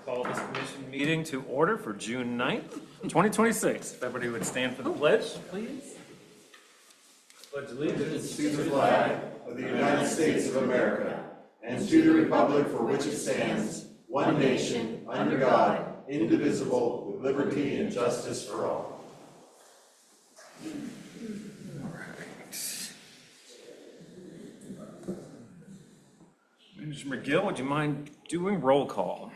Call this commission meeting to order for June 9th, 2026. If everybody would stand for the pledge, please. Pledge allegiance to the flag of the United States of America and to the republic for which it stands, one nation, under God, indivisible, with liberty and justice for all. Manager McGill, would you mind doing roll call?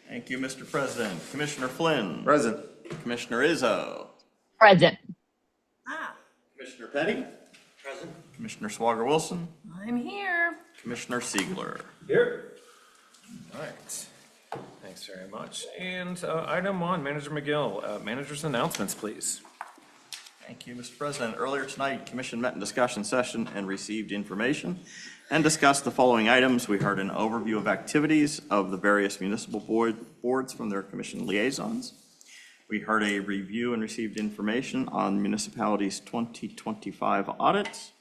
Thank you, Mr. President. Commissioner Flynn. Present. Commissioner Izzo. Present. Commissioner Petty. Present. Commissioner Swager Wilson. I'm here. Commissioner Siegler. Here. All right. Thanks very much. And item one, Manager McGill, manager's announcements, please. Thank you, Mr. President. Earlier tonight, Commission met in discussion session and received information and discussed the following items. We heard an overview of activities of the various municipal boards from their commission liaisons. We heard a review and received information on municipalities' 2025 audits.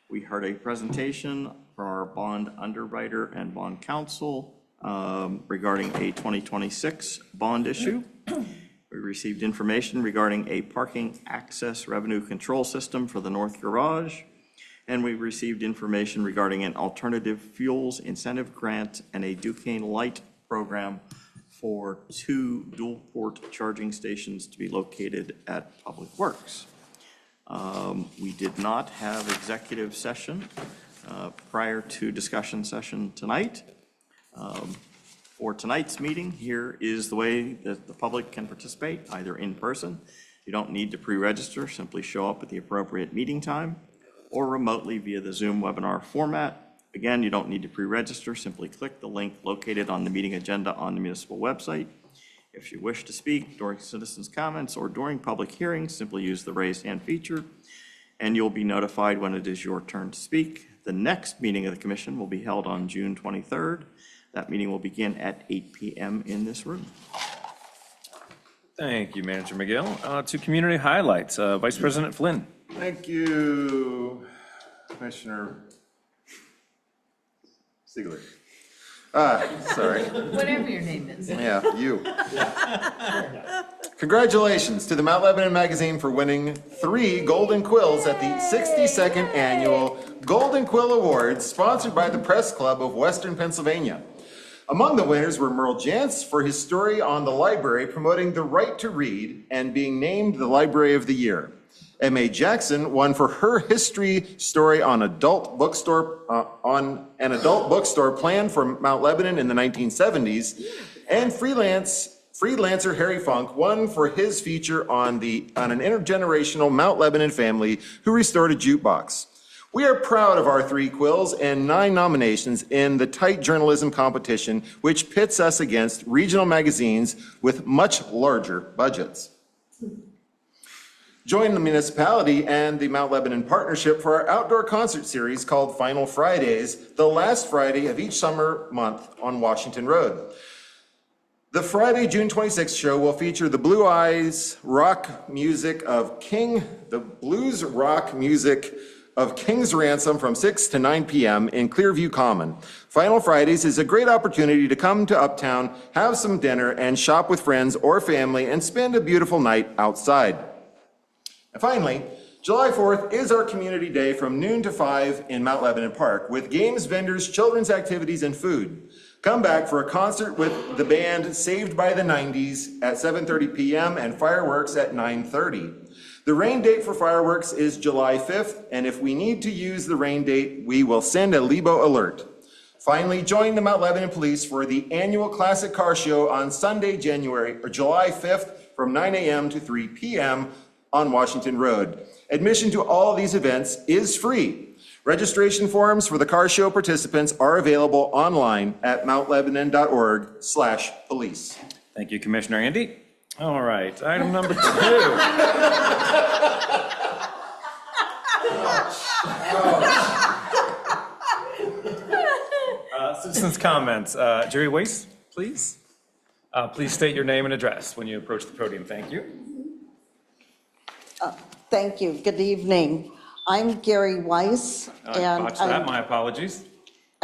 We heard a presentation from our bond underwriter and bond counsel regarding a 2026 bond issue. We received information regarding a parking access revenue control system for the North Garage. And we received information regarding an alternative fuels incentive grant and a Duquesne Light program for 2 dual port charging stations to be located at Public Works. We did not have executive session prior to discussion session tonight. For tonight's meeting, here is the way that the public can participate, either in person. You don't need to pre-register, simply show up at the appropriate meeting time, or remotely via the Zoom webinar format. Again, you don't need to pre-register, simply click the link located on the meeting agenda on the municipal website. If you wish to speak during citizens' comments or during public hearings, simply use the raise hand feature, and you'll be notified when it is your turn to speak. The next meeting of the commission will be held on June 23rd. That meeting will begin at 8 p.m. in this room. Thank you, Manager McGill. To community highlights, Vice President Flynn. Thank you, Commissioner Siegler. Sorry. Whatever your name is. Yeah, you. Congratulations to the Mount Lebanon Magazine for winning 3 Golden Quills at the 62nd Annual Golden Quill Awards, sponsored by the Press Club of Western Pennsylvania. Among the winners were Merle Jantz for his story on the library promoting the right to read and being named the Library of the Year. M.A. Jackson won for her history story on an adult bookstore planned for Mount Lebanon in the 1970s, and freelancer Harry Funk won for his feature on an intergenerational Mount Lebanon family who restored a jukebox. We are proud of our 3 quills and 9 nominations in the tight journalism competition, which pits us against regional magazines with much larger budgets. Join the municipality and the Mount Lebanon Partnership for our outdoor concert series called Final Fridays, the last Friday of each summer month on Washington Road. The Friday, June 26th show will feature the blues rock music of King's Ransom from 6 to 9 p.m. in Clearview Common. Final Fridays is a great opportunity to come to Uptown, have some dinner, and shop with friends or family and spend a beautiful night outside. And finally, July 4th is our community day from noon to 5 in Mount Lebanon Park with games, vendors, children's activities, and food. Come back for a concert with the band Saved by the 90s at 7:30 p.m. and fireworks at 9:30. The rain date for fireworks is July 5th, and if we need to use the rain date, we will send a Lebo alert. Finally, join the Mount Lebanon Police for the annual Classic Car Show on Sunday, July 5th from 9 a.m. to 3 p.m. on Washington Road. Admission to all of these events is free. Registration forms for the car show participants are available online at mountlebanon.org/police. Thank you, Commissioner Andy. All right, item number 2. Citizens' comments. Jerry Weiss, please. Please state your name and address when you approach the podium. Thank you. Thank you. Good evening. I'm Gary Weiss, and My apologies.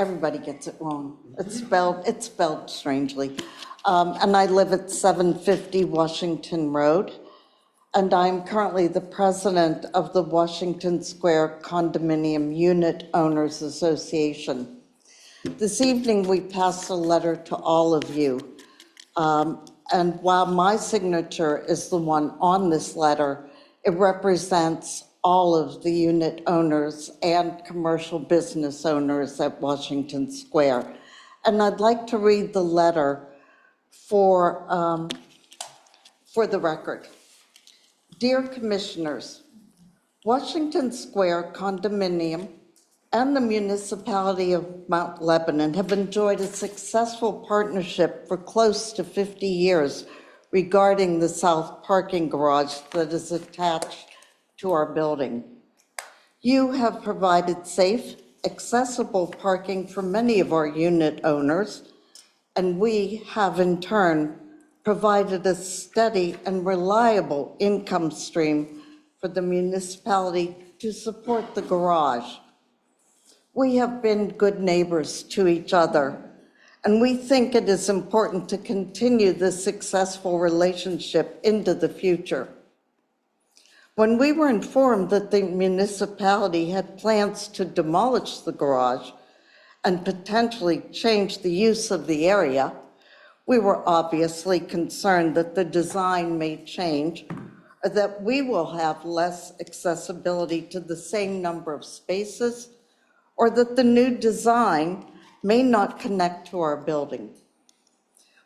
everybody gets it wrong. It's spelled strangely. And I live at 750 Washington Road. And I'm currently the president of the Washington Square Condominium Unit Owners Association. This evening, we passed a letter to all of you. And while my signature is the one on this letter, it represents all of the unit owners and commercial business owners at Washington Square. And I'd like to read the letter for the record. Dear Commissioners, Washington Square Condominium and the municipality of Mount Lebanon have enjoyed a successful partnership for close to 50 years regarding the south parking garage that is attached to our building. You have provided safe, accessible parking for many of our unit owners, and we have in turn provided a steady and reliable income stream for the municipality to support the garage. We have been good neighbors to each other, and we think it is important to continue this successful relationship into the future. When we were informed that the municipality had plans to demolish the garage and potentially change the use of the area, we were obviously concerned that the design may change, or that we will have less accessibility to the same number of spaces, or that the new design may not connect to our building.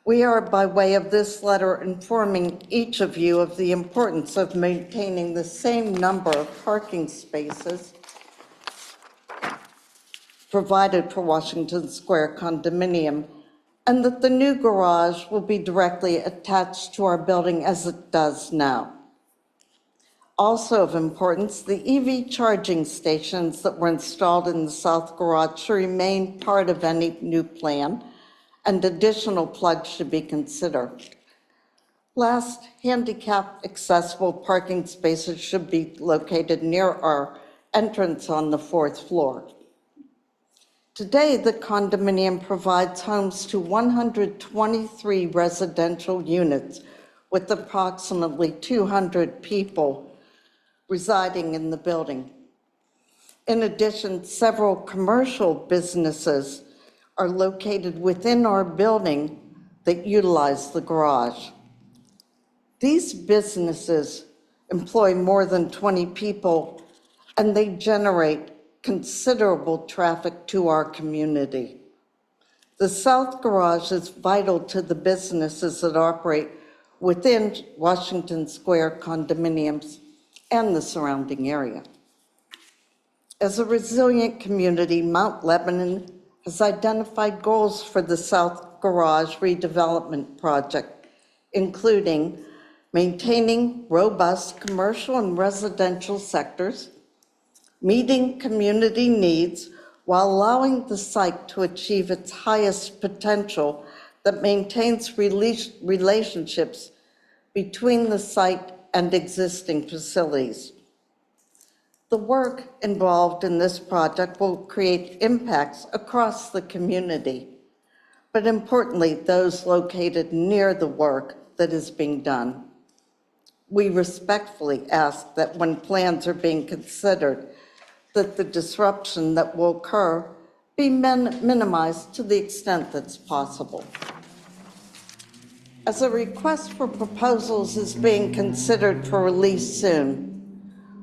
We are, by way of this letter, informing each of you of the importance of maintaining the same number of parking spaces provided for Washington Square Condominium, and that the new garage will be directly attached to our building as it does now. Also of importance, the EV charging stations that were installed in the south garage should remain part of any new plan, and additional plugs should be considered. Last, handicap accessible parking spaces should be located near our entrance on the 4th floor. Today, the condominium provides homes to 123 residential units with approximately 200 people residing in the building. In addition, several commercial businesses are located within our building that utilize the garage. These businesses employ more than 20 people, and they generate considerable traffic to our community. The south garage is vital to the businesses that operate within Washington Square condominiums and the surrounding area. As a resilient community, Mount Lebanon has identified goals for the South Garage redevelopment project, including maintaining robust commercial and residential sectors, meeting community needs while allowing the site to achieve its highest potential that maintains relationships between the site and existing facilities. The work involved in this project will create impacts across the community, but importantly, those located near the work that is being done. We respectfully ask that when plans are being considered, that the disruption that will occur be minimized to the extent that's possible. As a request for proposals is being considered for release soon,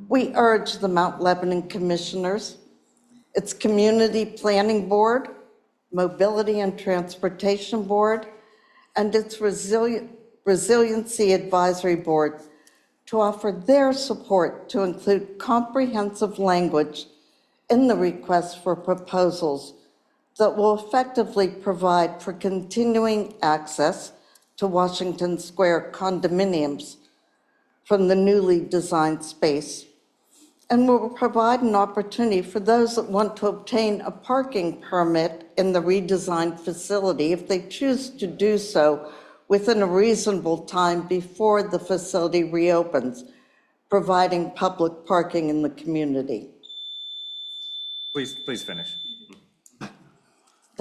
we urge the Mount Lebanon Commissioners, its Community Planning Board, Mobility and Transportation Board, and its Resiliency Advisory Board to offer their support to include comprehensive language in the request for proposals that will effectively provide for continuing access to Washington Square condominiums from the newly designed space, and will provide an opportunity for those that want to obtain a parking permit in the redesigned facility, if they choose to do so within a reasonable time before the facility reopens, providing public parking in the community. Please finish.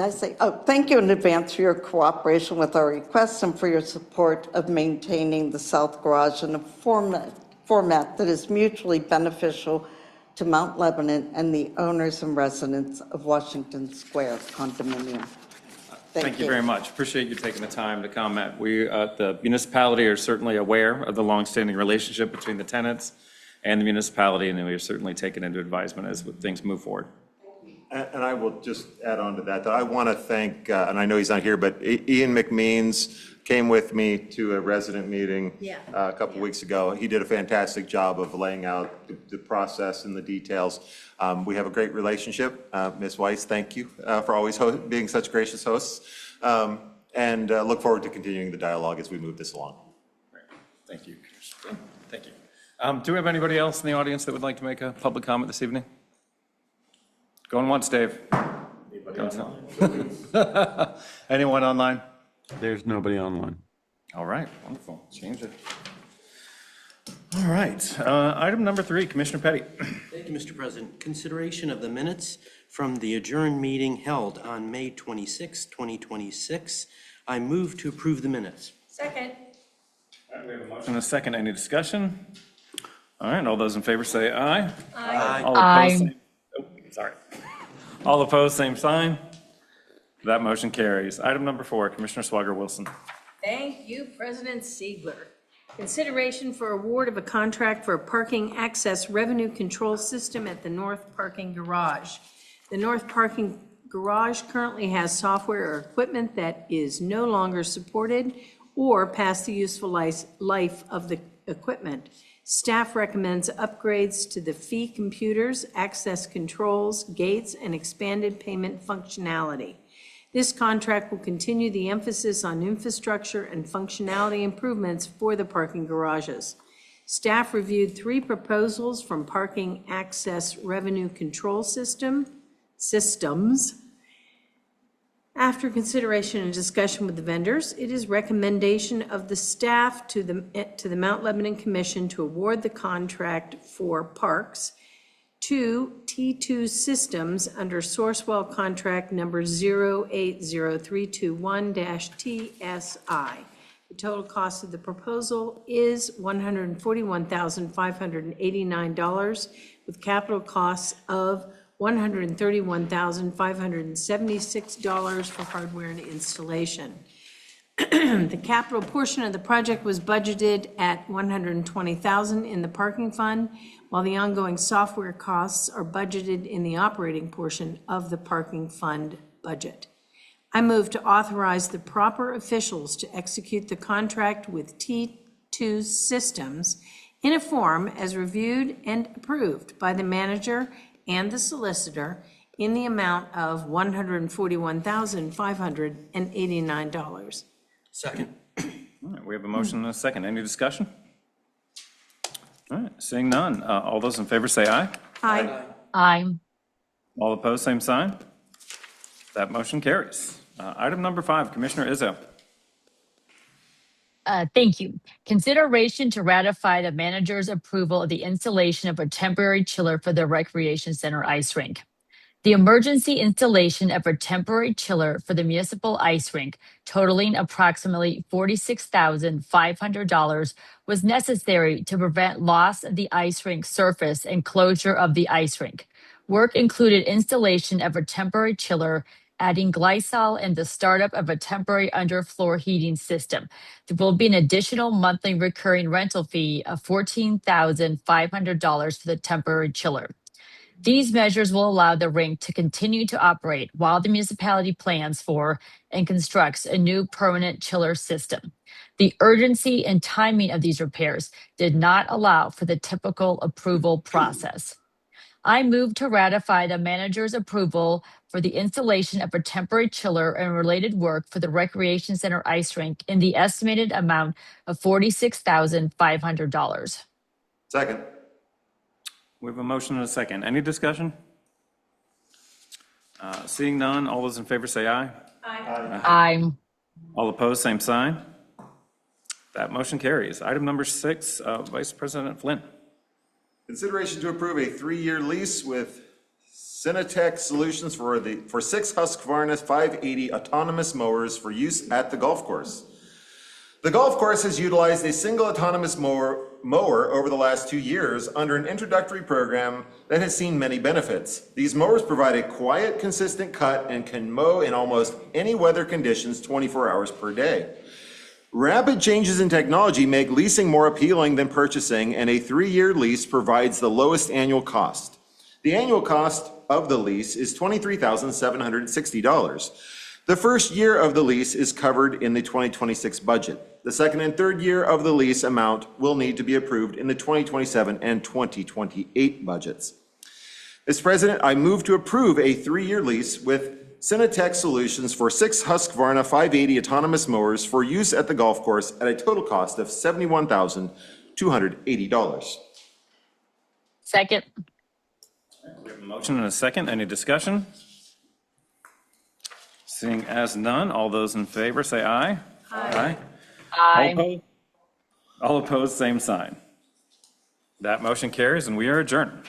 Did I say, oh, thank you in advance for your cooperation with our requests and for your support of maintaining the South Garage in a format that is mutually beneficial to Mount Lebanon and the owners and residents of Washington Square condominium. Thank you very much. Appreciate you taking the time to comment. We, the municipality are certainly aware of the longstanding relationship between the tenants and the municipality, and we are certainly taken into advisement as things move forward. And I will just add on to that, I want to thank, and I know he's not here, but Ian McMeans came with me to a resident meeting a couple weeks ago. He did a fantastic job of laying out the process and the details. We have a great relationship. Ms. Weiss, thank you for always being such gracious hosts. And look forward to continuing the dialogue as we move this along. Thank you. Thank you. Do we have anybody else in the audience that would like to make a public comment this evening? Going once, Dave. Anyone online? There's nobody online. All right, wonderful. Change it. All right, item number 3, Commissioner Petty. Thank you, Mr. President. Consideration of the minutes from the adjourned meeting held on May 26, 2026. I move to approve the minutes. Second. All right, we have a motion and a second. Any discussion? All right, all those in favor say aye. Aye. All Aye. opposed, same- oh, sorry. All opposed, same sign. That motion carries. Item number 4, Commissioner Swagger Wilson. Thank you, President Siegler. Consideration for award of a contract for a parking access revenue control system at the North Parking Garage. The North Parking Garage currently has software or equipment that is no longer supported or past the useful life of the equipment. Staff recommends upgrades to the fee computers, access controls, gates, and expanded payment functionality. This contract will continue the emphasis on infrastructure and functionality improvements for the parking garages. Staff reviewed 3 proposals from Parking Access Revenue Control Systems. After consideration and discussion with the vendors, it is recommendation of the staff to the Mount Lebanon Commission to award the contract for parks to T2 Systems under Sourcewell contract number 080321-TSI. The total cost of the proposal is $141,589 with capital costs of $131,576 for hardware and installation. The capital portion of the project was budgeted at $120,000 in the parking fund, while the ongoing software costs are budgeted in the operating portion of the parking fund budget. I move to authorize the proper officials to execute the contract with T2 Systems in a form as reviewed and approved by the manager and the solicitor in the amount of $141,589. Second. All right, we have a motion and a second. Any discussion? All right, seeing none. All those in favor say aye. Aye. Aye. All opposed, same sign. That motion carries. Item number 5, Commissioner Izzo. Thank you. Consideration to ratify the manager's approval of the installation of a temporary chiller for the Recreation Center ice rink. The emergency installation of a temporary chiller for the municipal ice rink, totaling approximately $46,500, was necessary to prevent loss of the ice rink surface and closure of the ice rink. Work included installation of a temporary chiller, adding Glycol, and the startup of a temporary underfloor heating system. There will be an additional monthly recurring rental fee of $14,500 for the temporary chiller. These measures will allow the rink to continue to operate while the municipality plans for and constructs a new permanent chiller system. The urgency and timing of these repairs did not allow for the typical approval process. I move to ratify the manager's approval for the installation of a temporary chiller and related work for the Recreation Center ice rink in the estimated amount of $46,500. Second. We have a motion and a second. Any discussion? Seeing none, all those in favor say aye. Aye. All opposed, same sign. That motion carries. Item number 6, Vice President Flynn. Consideration to approve a 3-year lease with Cinetech Solutions for 6 Husqvarna 580 autonomous mowers for use at the golf course. The golf course has utilized a single autonomous mower over the last 2 years under an introductory program that has seen many benefits. These mowers provide a quiet, consistent cut and can mow in almost any weather conditions 24 hours per day. Rapid changes in technology make leasing more appealing than purchasing, and a 3-year lease provides the lowest annual cost. The annual cost of the lease is $23,760. The first year of the lease is covered in the 2026 budget. The second and third year of the lease amount will need to be approved in the 2027 and 2028 budgets. Mr. President, I move to approve a 3-year lease with Cinetech Solutions for 6 Husqvarna 580 autonomous mowers for use at the golf course at a total cost of $71,280. Second. We have a motion and a second. Any discussion? Seeing as none, all those in favor say aye. Aye. Aye. All opposed, same sign. That motion carries, and we are adjourned.